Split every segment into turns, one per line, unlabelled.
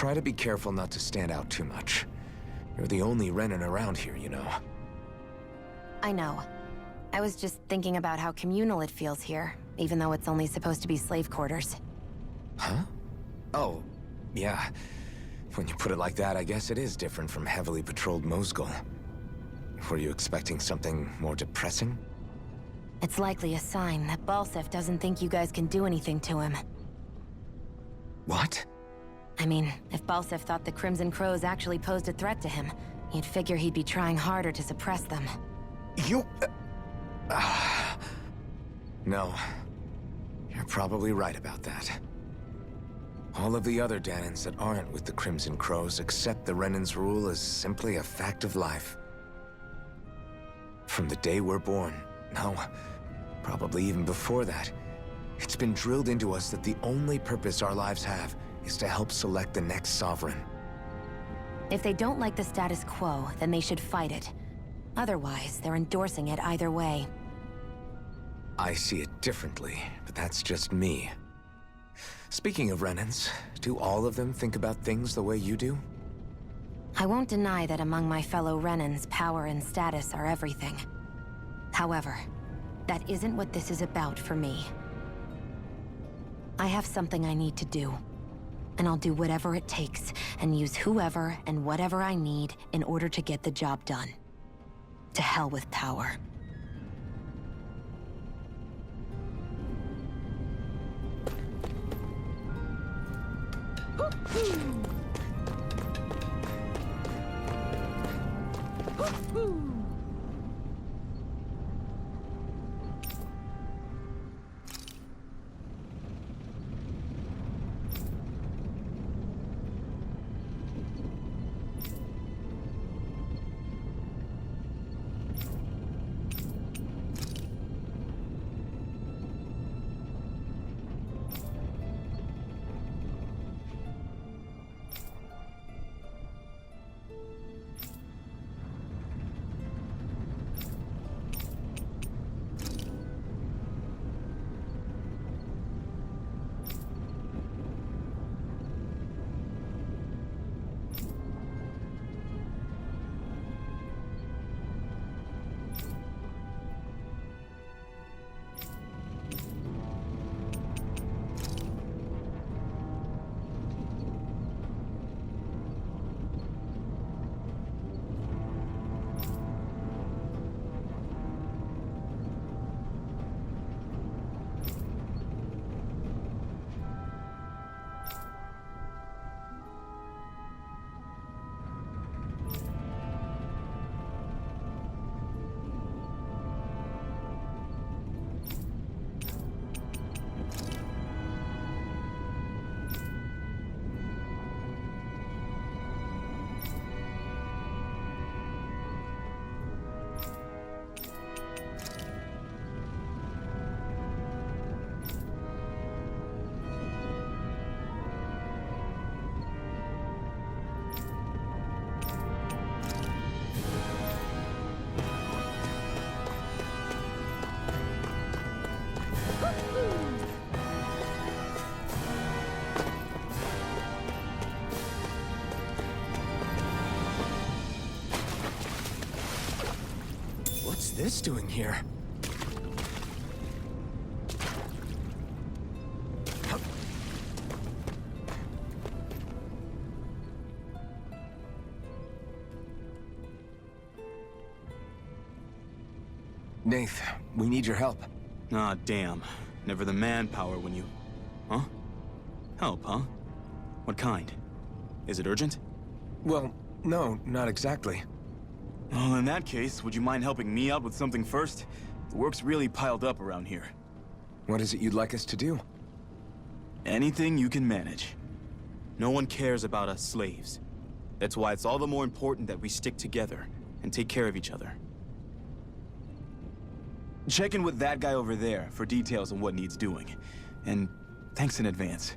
Try to be careful not to stand out too much. You're the only Renan around here, you know.
I know. I was just thinking about how communal it feels here, even though it's only supposed to be slave quarters.
Huh? Oh, yeah. When you put it like that, I guess it is different from heavily patrolled Mosgul. Were you expecting something more depressing?
It's likely a sign that Balsef doesn't think you guys can do anything to him.
What?
I mean, if Balsef thought the Crimson Crows actually posed a threat to him, you'd figure he'd be trying harder to suppress them.
You... No. You're probably right about that. All of the other Dahnans that aren't with the Crimson Crows accept the Renan's rule as simply a fact of life. From the day we're born, no, probably even before that, it's been drilled into us that the only purpose our lives have is to help select the next sovereign.
If they don't like the status quo, then they should fight it. Otherwise, they're endorsing it either way.
I see it differently, but that's just me. Speaking of Renans, do all of them think about things the way you do?
I won't deny that among my fellow Renans, power and status are everything. However, that isn't what this is about for me. I have something I need to do, and I'll do whatever it takes, and use whoever and whatever I need in order to get the job done. To hell with power.
What's this doing here? Nath, we need your help.
Ah, damn. Never the manpower when you... Huh? Help, huh? What kind? Is it urgent?
Well, no, not exactly.
Well, in that case, would you mind helping me out with something first? The work's really piled up around here.
What is it you'd like us to do?
Anything you can manage. No one cares about us slaves. That's why it's all the more important that we stick together and take care of each other. Check in with that guy over there for details on what needs doing. And thanks in advance.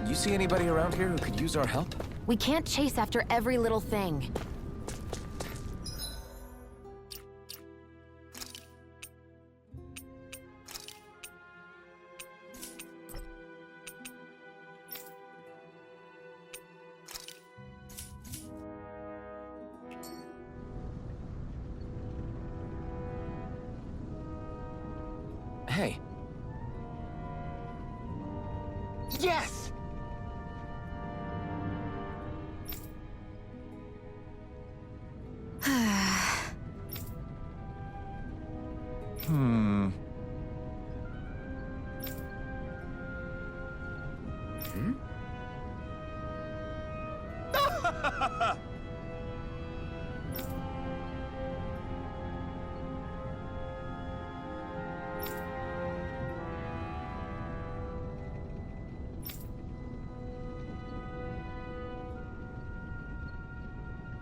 You see anybody around here who could use our help?
We can't chase after every little thing.
Hey. Yes! Hmm.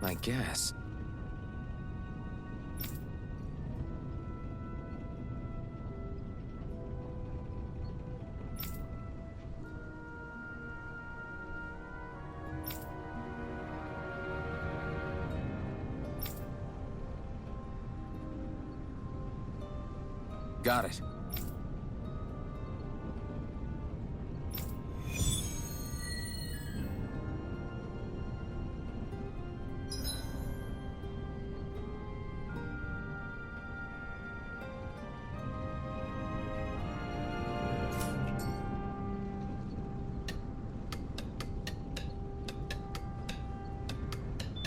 I guess. Got it.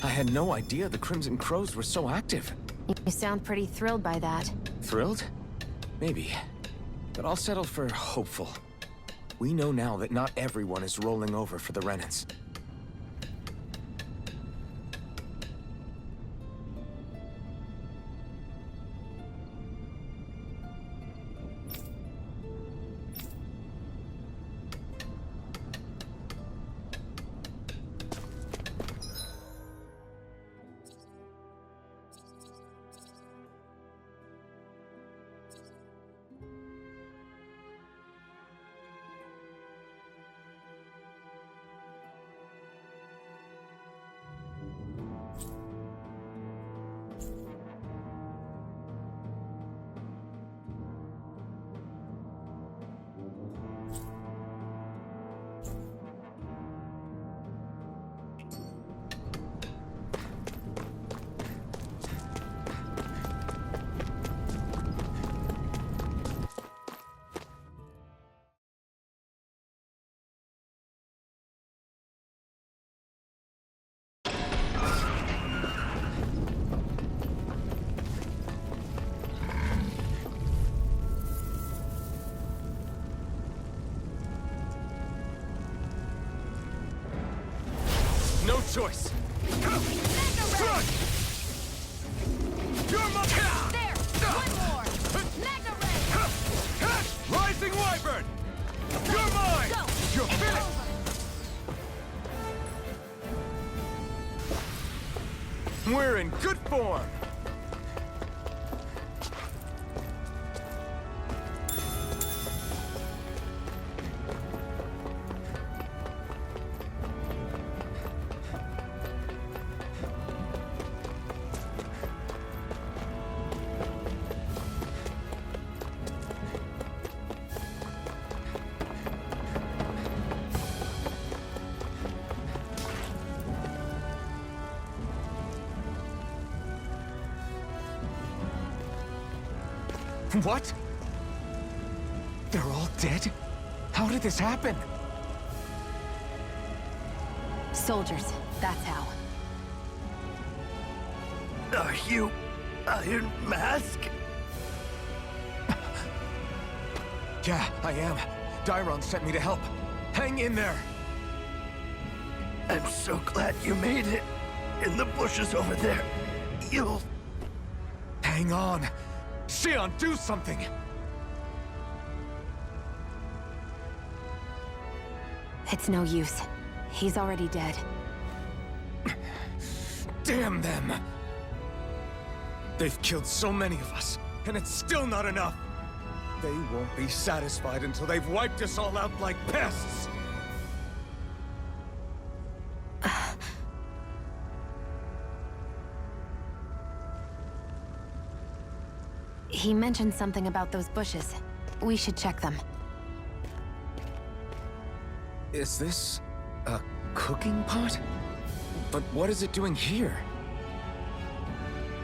I had no idea the Crimson Crows were so active.
You sound pretty thrilled by that.
Thrilled? Maybe. But I'll settle for hopeful. We know now that not everyone is rolling over for the Renans. No choice. Crush! You're my...
There! One more! Mega Ray!
Rising Wyvern! You're mine!
Go!
You're
It's
finished!
over.
We're in good form! What? They're all dead? How did this happen?
Soldiers, that's how.
Are you Iron Mask?
Yeah, I am. Dairon sent me to help. Hang in there!
I'm so glad you made it. In the bushes over there. You'll...
Hang on! Xion, do something!
It's no use. He's already dead.
Damn them! They've killed so many of us, and it's still not enough! They won't be satisfied until they've wiped us all out like pests!
He mentioned something about those bushes. We should check them.
Is this... a cooking pot? But what is it doing here?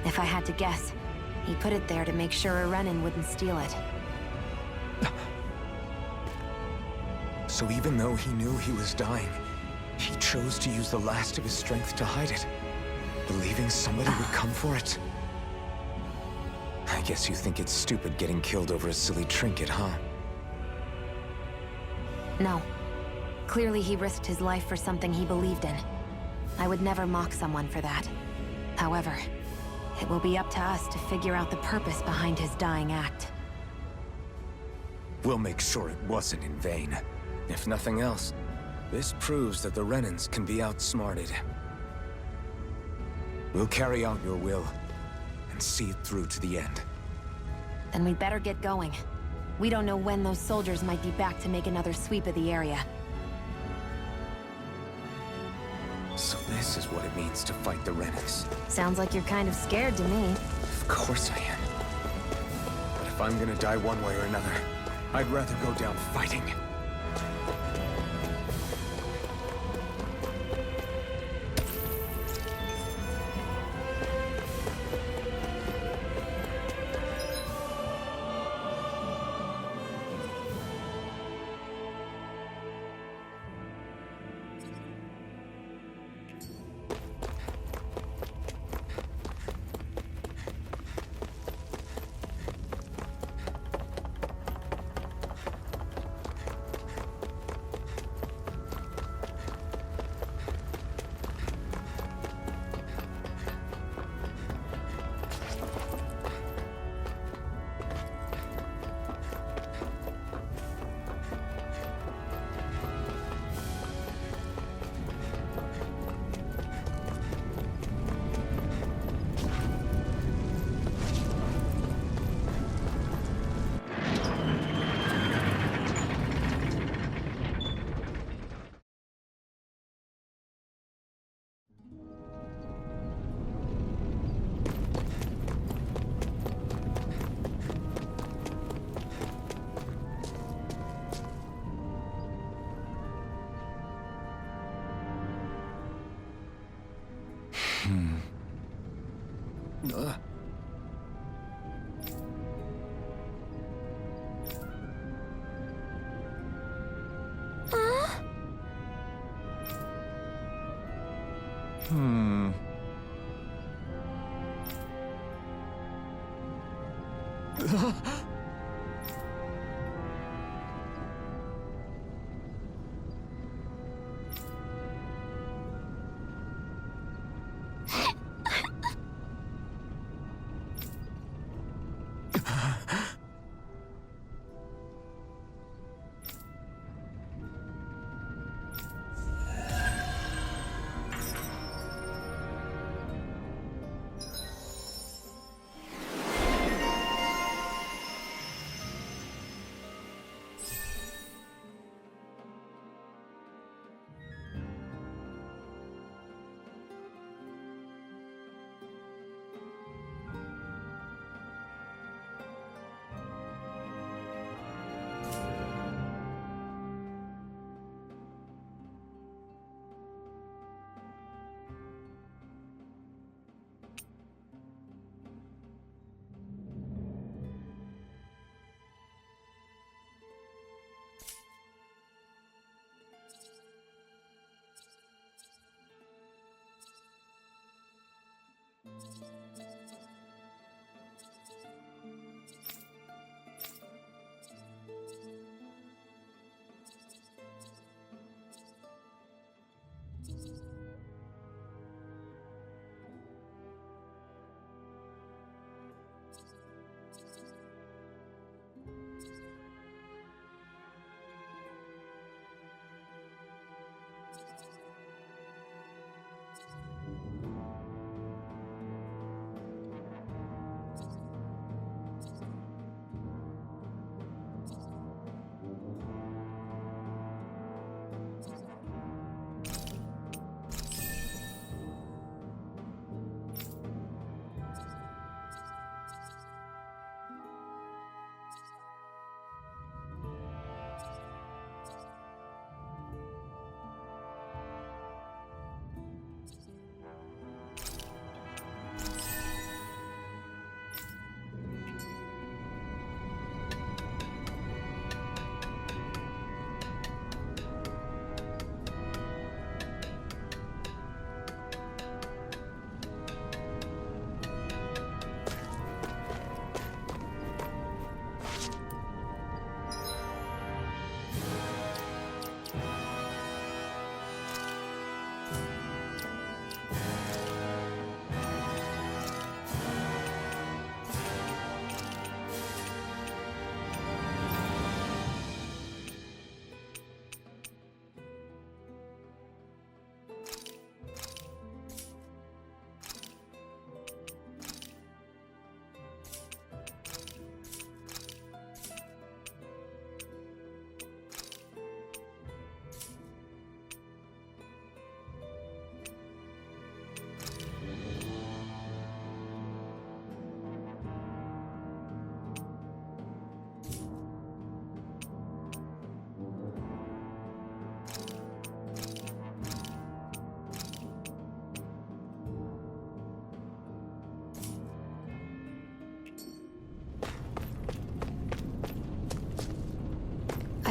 If I had to guess, he put it there to make sure a Renan wouldn't steal it.
So even though he knew he was dying, he chose to use the last of his strength to hide it, believing somebody would come for it. I guess you think it's stupid getting killed over a silly trinket, huh?
No. Clearly he risked his life for something he believed in. I would never mock someone for that. However, it will be up to us to figure out the purpose behind his dying act.
We'll make sure it wasn't in vain. If nothing else, this proves that the Renans can be outsmarted. We'll carry out your will, and see it through to the end.
Then we'd better get going. We don't know when those soldiers might be back to make another sweep of the area.
So this is what it means to fight the Renans.
Sounds like you're kind of scared to me.
Of course I am. But if I'm gonna die one way or another, I'd rather go down fighting.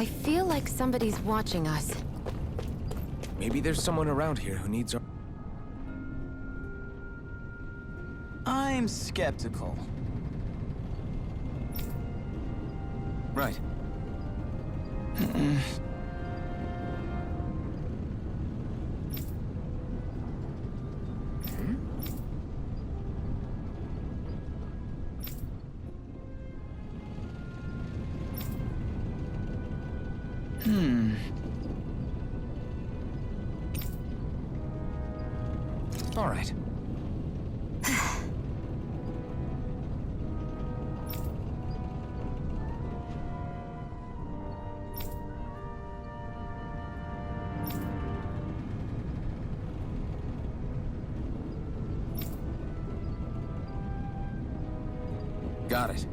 I feel like somebody's watching us.
Maybe there's someone around here who needs our...
I'm skeptical.
Right. All right. Got it.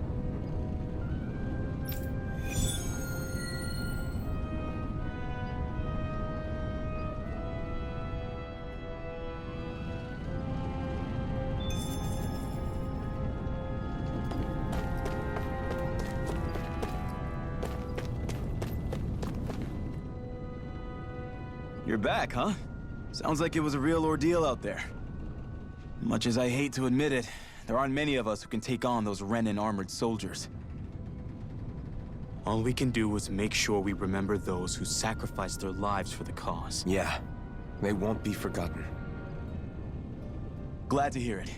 You're back, huh? Sounds like it was a real ordeal out there. Much as I hate to admit it, there aren't many of us who can take on those Renan armored soldiers. All we can do is make sure we remember those who sacrificed their lives for the cause.
Yeah, they won't be forgotten.
Glad to hear it.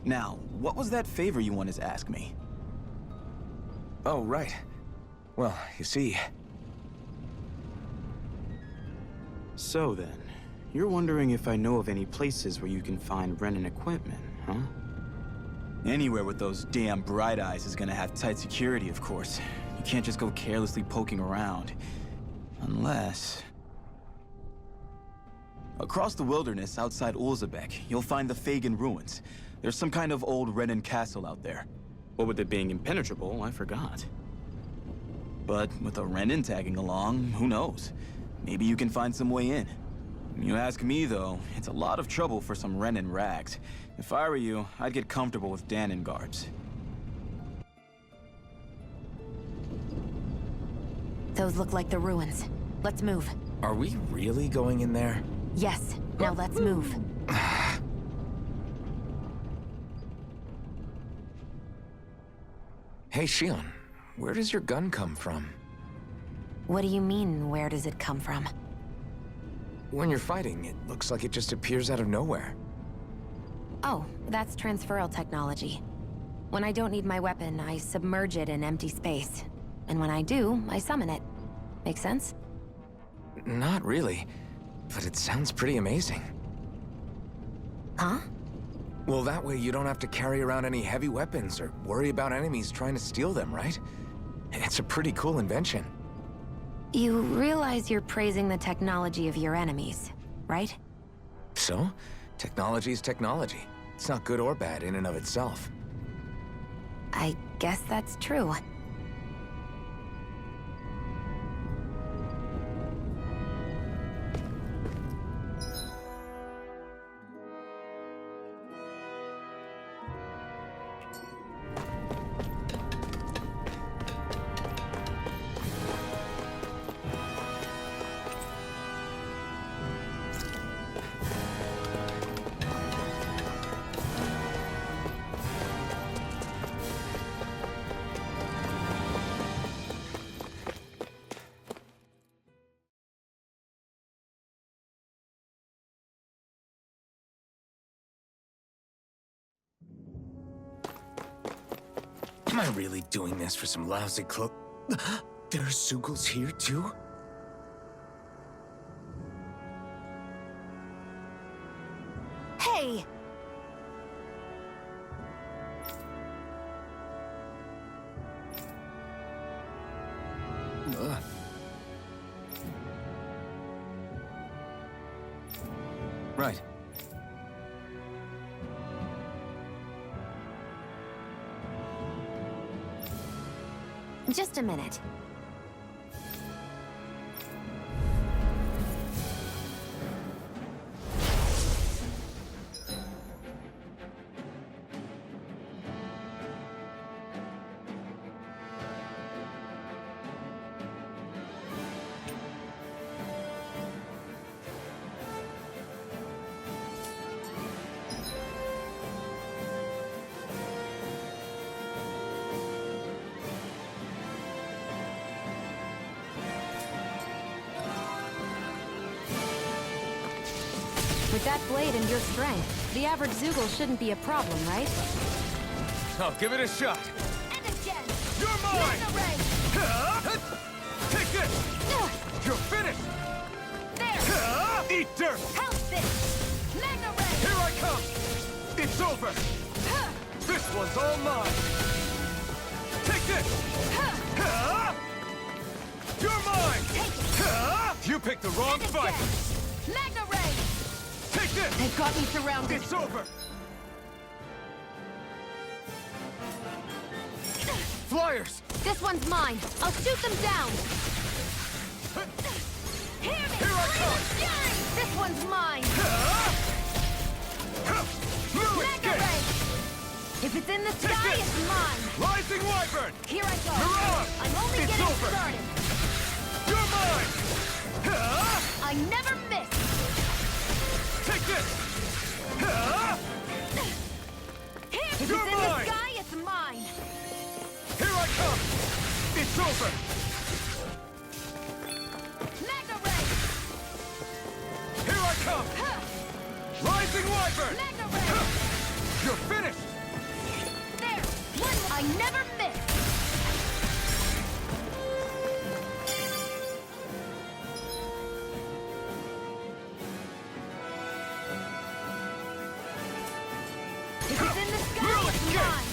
Now, what was that favor you wanted to ask me?
Oh, right. Well, you see...
So then, you're wondering if I know of any places where you can find Renan equipment, huh? Anywhere with those damn bright eyes is gonna have tight security, of course. You can't just go carelessly poking around. Unless... Across the wilderness outside Ulzebek, you'll find the Fagan ruins. There's some kind of old Renan castle out there. What with it being impenetrable, I forgot. But with a Renan tagging along, who knows? Maybe you can find some way in. You ask me, though, it's a lot of trouble for some Renan rags. If I were you, I'd get comfortable with Dahnan guards.
Those look like the ruins. Let's move.
Are we really going in there?
Yes. Now let's move.
Hey, Shion, where does your gun come from?
What do you mean, where does it come from?
When you're fighting, it looks like it just appears out of nowhere.
Oh, that's transferal technology. When I don't need my weapon, I submerge it in empty space. And when I do, I summon it. Make sense?
Not really, but it sounds pretty amazing.
Huh?
Well, that way you don't have to carry around any heavy weapons or worry about enemies trying to steal them, right? It's a pretty cool invention.
You realize you're praising the technology of your enemies, right?
So, technology's technology. It's not good or bad in and of itself.
I guess that's true.
Am I really doing this for some lousy cloak? There are Sugals here, too?
Hey!
Right.
Just a minute. With that blade and your strength, the average Zoogle shouldn't be a problem, right?
I'll give it a shot.
And again!
You're mine!
Magna Ray!
Take this! You're finished!
There!
Eat dirt!
Help this! Magna Ray!
Here I come! It's over! This one's all mine! Take this! You're mine!
Take it!
You picked the wrong
And
fight!
again. Magna Ray!
Take this!
They've got me surrounded.
It's over! Flyers!
This one's mine. I'll shoot them down. Hear me!
Here I come!
Fury! This one's mine.
Blue
Magna
escape!
Ray! If it's in the sky,
it.
it's mine.
Rising Wyvern!
Here I go.
Mirage!
I'm only
It's
getting
over.
started.
You're mine!
I never miss.
Take this!
Here, if
You're
it's in
mine.
the sky, it's mine.
Here I come! It's over!
Magna Ray!
Here I come! Rising Wyvern!
Magna Ray!
You're finished!
There! One! I never miss! If it's in the sky,
Blue
it's
escape.
mine!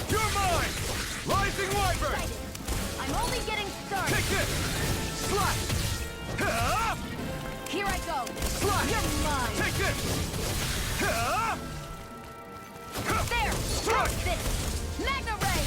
You're mine! Rising Wyvern!
Excited. I'm only getting started.
Take this! Slash!
Here I go.
Slash!
You're mine.
Take this!
There!
Strike!
Take this! Magna Ray!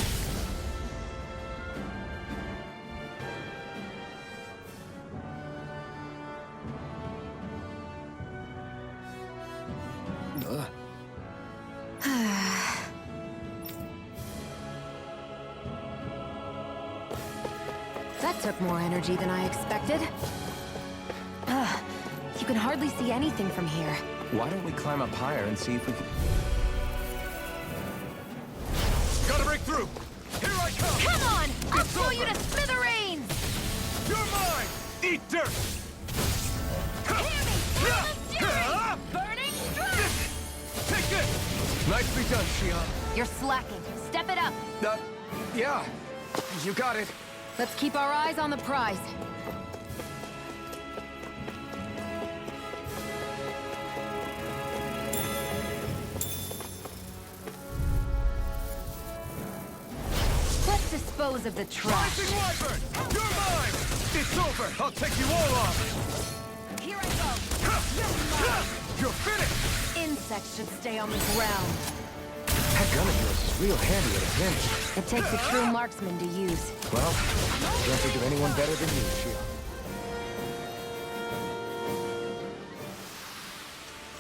That took more energy than I expected. You can hardly see anything from here.
Why don't we climb up higher and see if we can... Gotta break through! Here I come!
Come on! I'll
It's
blow you
over.
to smithereens!
You're mine! Eat dirt!
Hear me! Feel the fury! Burning strike!
Take this! Nicely done, Shion.
You're slacking. Step it up.
Yeah. You got it.
Let's keep our eyes on the prize. Let's dispose of the trash.
Rising Wyvern! You're mine! It's over! I'll take you all off!
Here I go. You're mine.
You're finished!
Insects should stay on the ground.
That gun of yours is real handy at a pinch.
It takes a true marksman to use.
Well, I don't think of anyone better than you, Shion.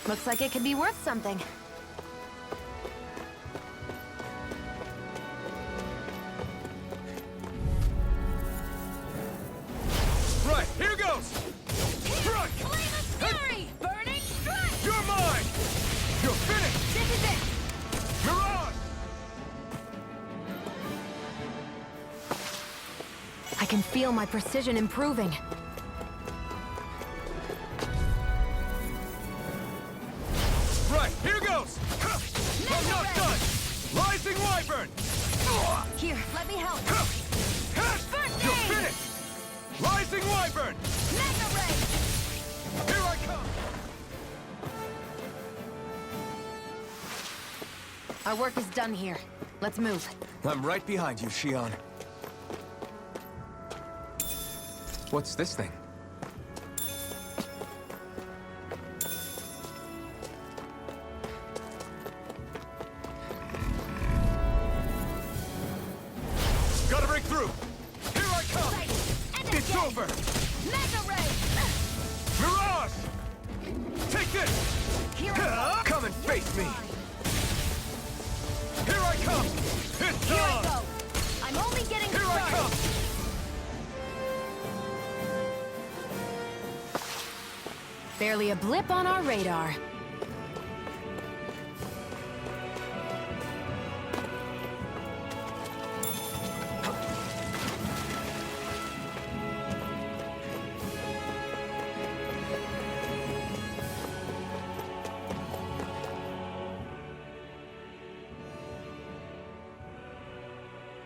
Looks like it could be worth something.
Right, here goes! Strike!
Flame of fury! Burning strike!
You're mine! You're finished!
This is it!
Mirage!
I can feel my precision improving.
Right, here goes! I'm not
Ray.
done! Rising Wyvern!
Here, let me help.
You're
aid.
finished! Rising Wyvern!
Mega Ray!
Here I come!
Our work is done here. Let's move.
I'm right behind you, Shion. What's this thing? Gotta break through! Here I come!
And
It's
again.
over!
Mega Ray!
Mirage! Take this!
Here I go.
Come and face me! Here I come! It's
Here I
on!
go. I'm only getting
Here I
started.
come!
Barely a blip on our radar.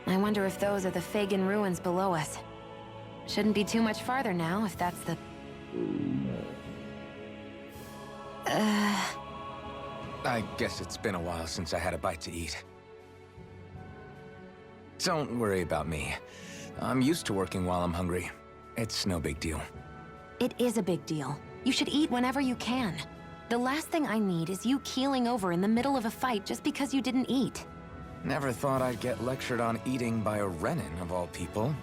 I wonder if those are the Fagin ruins below us. Shouldn't be too much farther now, if that's the...
I guess it's been a while since I had a bite to eat. Don't worry about me. I'm used to working while I'm hungry. It's no big deal.
It is a big deal. You should eat whenever you can. The last thing I need is you keeling over in the middle of a fight just because you didn't eat.
Never thought I'd get lectured on eating by a Renin, of all people.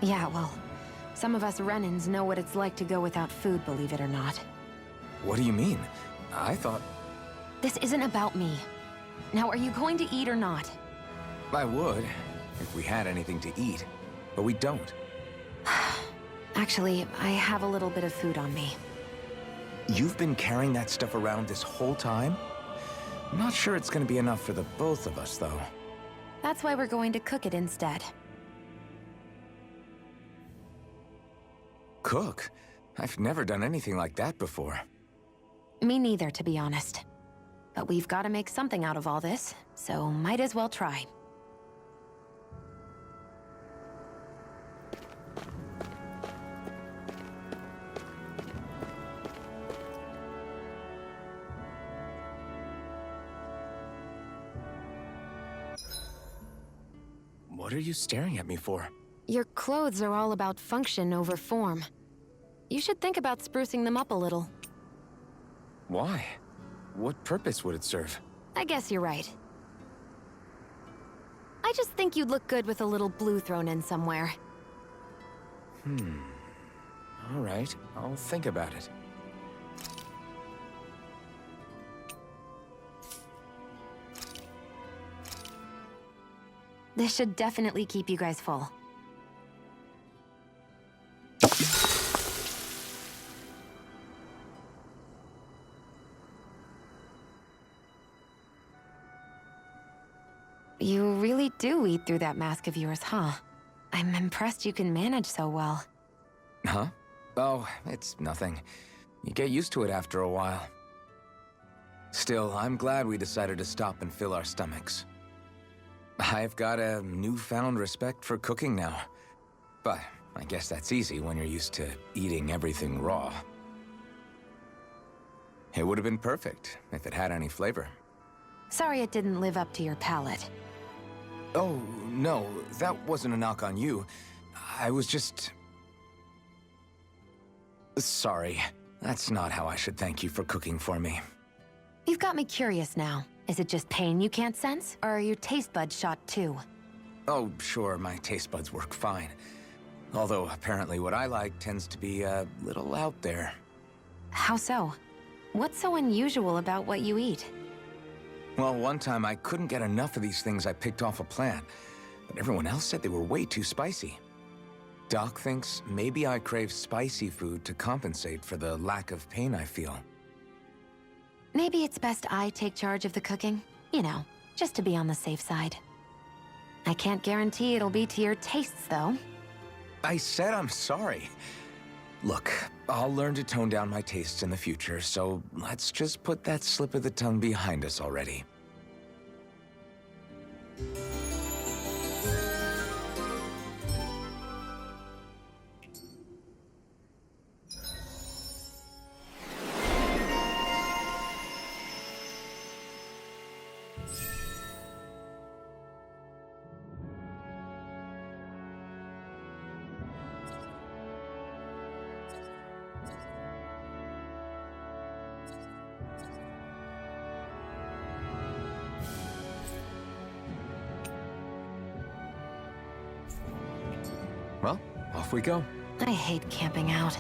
Yeah, well, some of us Renins know what it's like to go without food, believe it or not.
What do you mean? I thought...
This isn't about me. Now, are you going to eat or not?
I would, if we had anything to eat, but we don't.
Actually, I have a little bit of food on me.
You've been carrying that stuff around this whole time? I'm not sure it's gonna be enough for the both of us, though.
That's why we're going to cook it instead.
Cook? I've never done anything like that before.
Me neither, to be honest. But we've got to make something out of all this, so might as well try.
What are you staring at me for?
Your clothes are all about function over form. You should think about sprucing them up a little.
Why? What purpose would it serve?
I guess you're right. I just think you'd look good with a little blue thrown in somewhere.
All right, I'll think about it.
This should definitely keep you guys full. You really do eat through that mask of yours, huh? I'm impressed you can manage so well.
Huh? Oh, it's nothing. You get used to it after a while. Still, I'm glad we decided to stop and fill our stomachs. I've got a newfound respect for cooking now. But I guess that's easy when you're used to eating everything raw. It would have been perfect if it had any flavor.
Sorry it didn't live up to your palate.
Oh, no, that wasn't a knock on you. I was just... Sorry. That's not how I should thank you for cooking for me.
You've got me curious now. Is it just pain you can't sense, or are your taste buds shot too?
Oh, sure, my taste buds work fine. Although, apparently what I like tends to be a little out there.
How so? What's so unusual about what you eat?
Well, one time I couldn't get enough of these things I picked off a plant, but everyone else said they were way too spicy. Doc thinks maybe I crave spicy food to compensate for the lack of pain I feel.
Maybe it's best I take charge of the cooking. You know, just to be on the safe side. I can't guarantee it'll be to your tastes, though.
I said I'm sorry. Look, I'll learn to tone down my tastes in the future, so let's just put that slip of the tongue behind us already. Well, off we go.
I hate camping out.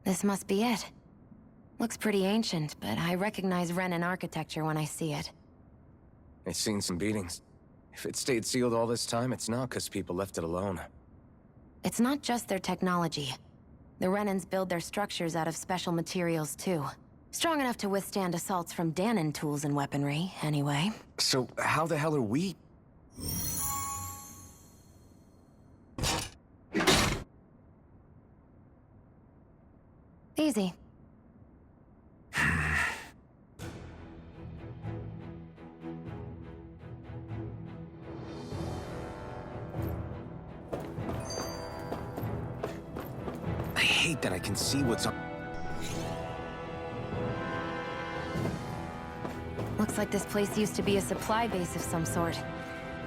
This must be it. Looks pretty ancient, but I recognize Renan architecture when I see it.
It's seen some beatings. If it stayed sealed all this time, it's not because people left it alone.
It's not just their technology. The Renans build their structures out of special materials, too. Strong enough to withstand assaults from Dahnan tools and weaponry, anyway.
So how the hell are we...
Easy.
I hate that I can see what's on...
Looks like this place used to be a supply base of some sort.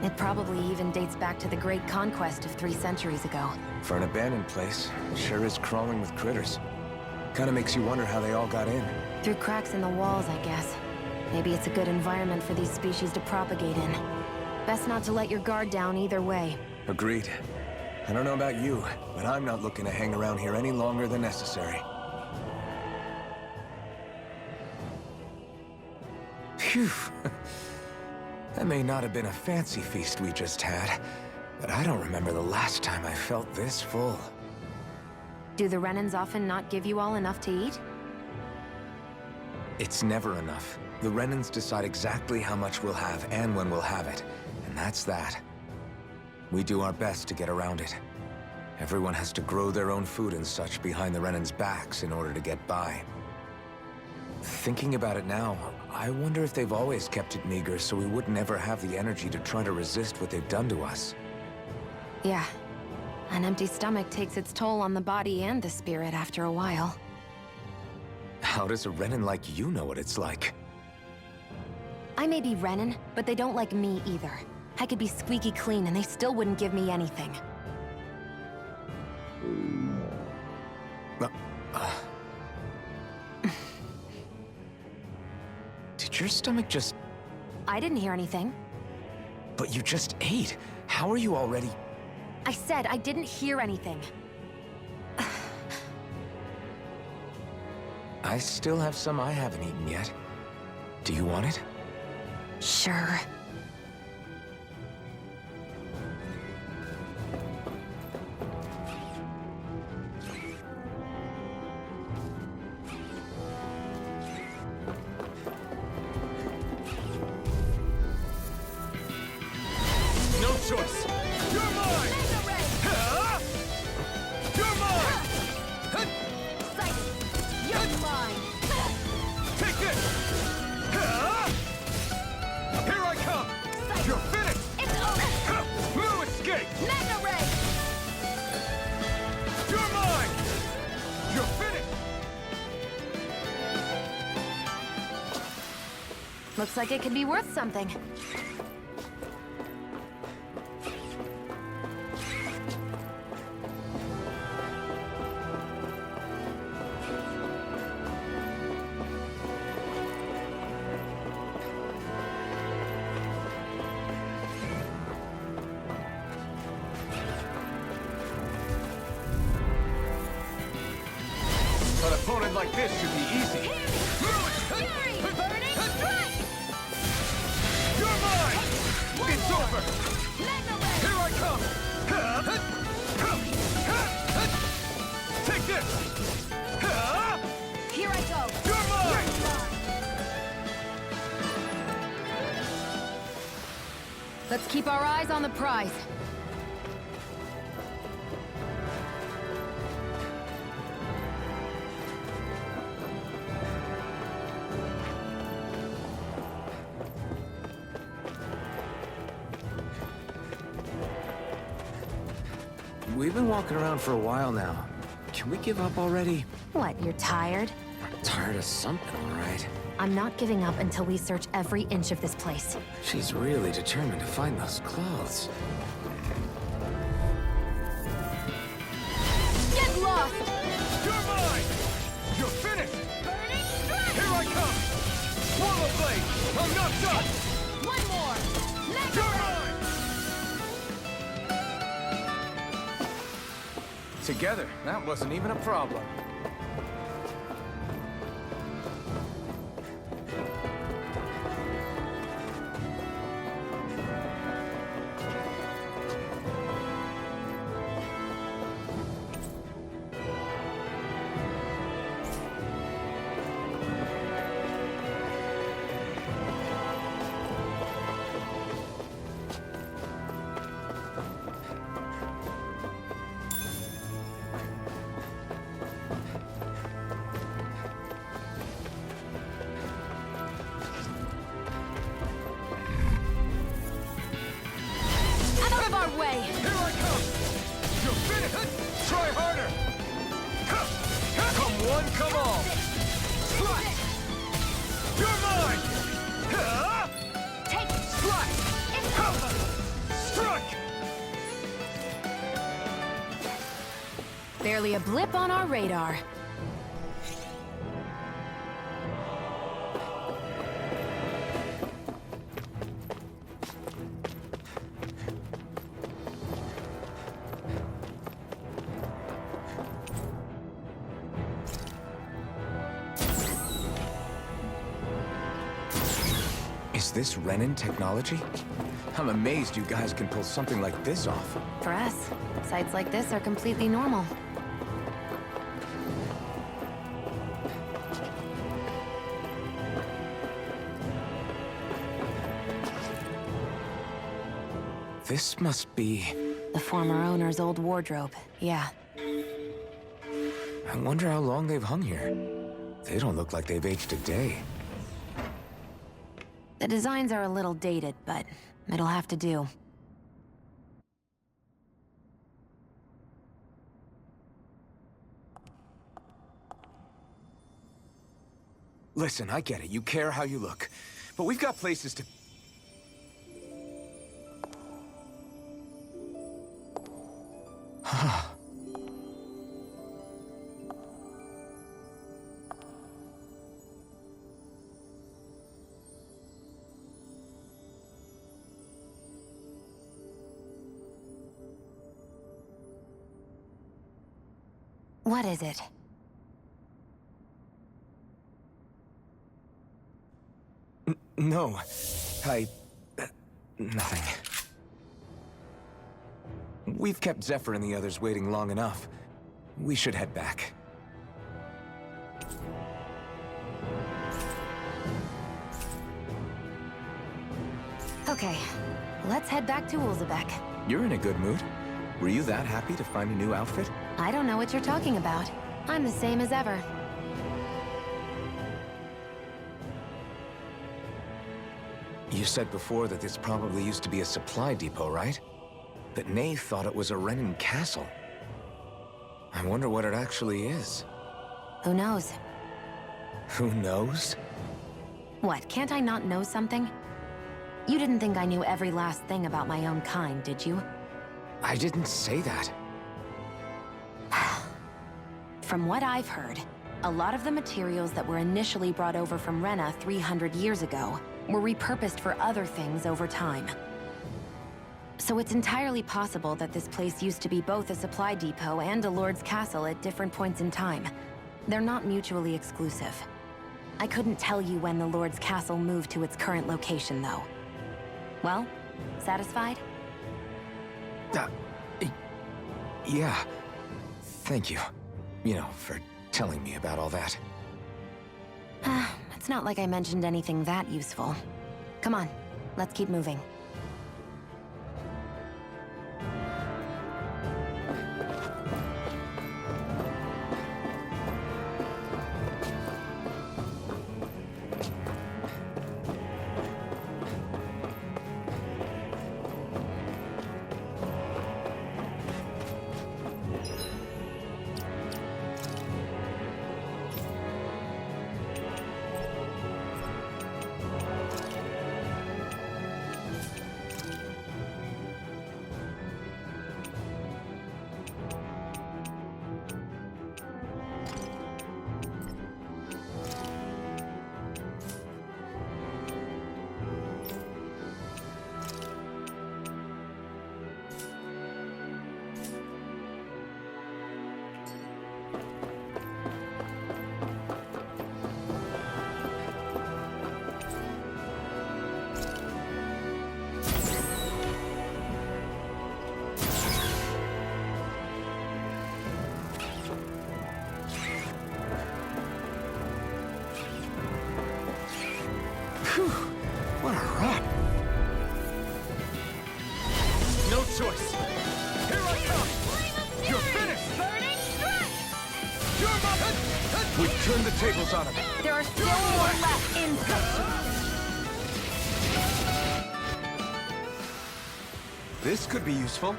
It probably even dates back to the Great Conquest of 3 centuries ago.
For an abandoned place, it sure is crawling with critters. Kinda makes you wonder how they all got in.
Through cracks in the walls, I guess. Maybe it's a good environment for these species to propagate in. Best not to let your guard down either way.
Agreed. I don't know about you, but I'm not looking to hang around here any longer than necessary. Phew. That may not have been a fancy feast we just had, but I don't remember the last time I felt this full.
Do the Renans often not give you all enough to eat?
It's never enough. The Renans decide exactly how much we'll have and when we'll have it, and that's that. We do our best to get around it. Everyone has to grow their own food and such behind the Renans' backs in order to get by. Thinking about it now, I wonder if they've always kept it meager so we would never have the energy to try to resist what they've done to us.
Yeah. An empty stomach takes its toll on the body and the spirit after a while.
How does a Renan like you know what it's like?
I may be Renan, but they don't like me either. I could be squeaky clean and they still wouldn't give me anything.
Did your stomach just...
I didn't hear anything.
But you just ate. How are you already...
I said I didn't hear anything.
I still have some I haven't eaten yet. Do you want it?
Sure.
No choice. You're mine! Huh? You're mine!
You're mine!
Take this! Huh? Here I come! You're finished!
It's over!
No escape!
Mega Ray!
You're mine! You're finished!
Looks like it could be worth something.
An opponent like this should be easy.
Fury! Burning Strike!
You're mine! It's over!
Mega Ray!
Here I come! Take this!
Here I go!
You're mine!
Let's keep our eyes on the prize.
We've been walking around for a while now. Can we give up already?
What, you're tired?
I'm tired of something, all right.
I'm not giving up until we search every inch of this place.
She's really determined to find those clothes.
Get lost!
You're mine! You're finished!
Burning Strike!
Here I come! Swallow blade! I'm not done!
One more! Mega
You're
Ray!
mine! Together, that wasn't even a problem. come! You're finished! Try harder! Come one, come all! Slut! You're mine!
Take
Slut! Strike!
barely a blip on our radar.
Is this Renan technology? I'm amazed you guys can pull something like this off.
For us, sites like this are completely normal.
This must be...
The former owner's old wardrobe, yeah.
I wonder how long they've hung here. They don't look like they've aged a day.
The designs are a little dated, but it'll have to do.
Listen, I get it. You care how you look. But we've got places to...
What is it?
No. Nothing. We've kept Zephyr and the others waiting long enough. We should head back.
Okay, let's head back to Ulzebek.
You're in a good mood. Were you that happy to find a new outfit?
I don't know what you're talking about. I'm the same as ever.
You said before that this probably used to be a supply depot, right? But Nave thought it was a Renan castle. I wonder what it actually is.
Who knows?
Who knows?
What, can't I not know something? You didn't think I knew every last thing about my own kind, did you?
I didn't say that.
From what I've heard, a lot of the materials that were initially brought over from Rena 300 years ago were repurposed for other things over time. So it's entirely possible that this place used to be both a supply depot and a lord's castle at different points in time. They're not mutually exclusive. I couldn't tell you when the lord's castle moved to its current location, though. Well, satisfied?
Yeah. Thank you. You know, for telling me about all that.
It's not like I mentioned anything that useful. Come on, let's keep moving.
What a run! No choice. Here I come. You're finished. You're my... We've turned the tables on him.
There are still more left in section.
This could be useful.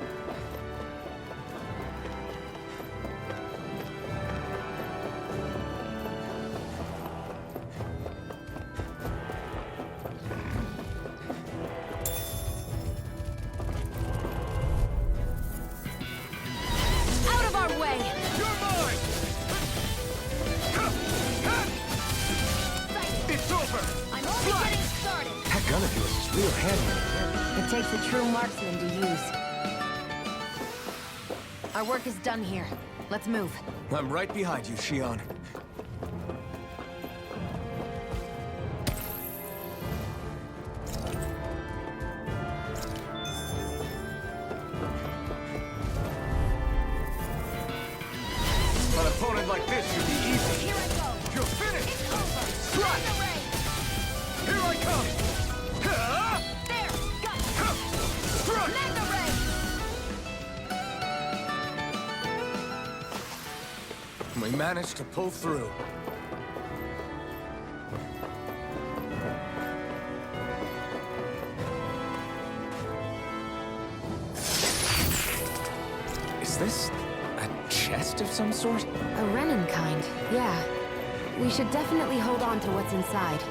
gun of yours is real handy.
It takes a true marksman to use. Our work is done here. Let's move.
I'm right behind you, Shion. An opponent like this should be easy.
Here I go.
You're finished!
It's over.
Strike!
Make the rain.
Here I come!
There. Got it.
Strike!
Make the rain.
We managed to pull through. Is this a chest of some sort?
A Renan kind, yeah. We should definitely hold on to what's inside.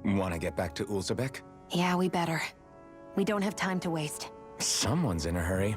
Want to get back to Ulzebek?
Yeah, we better. We don't have time to waste.
Someone's in a hurry.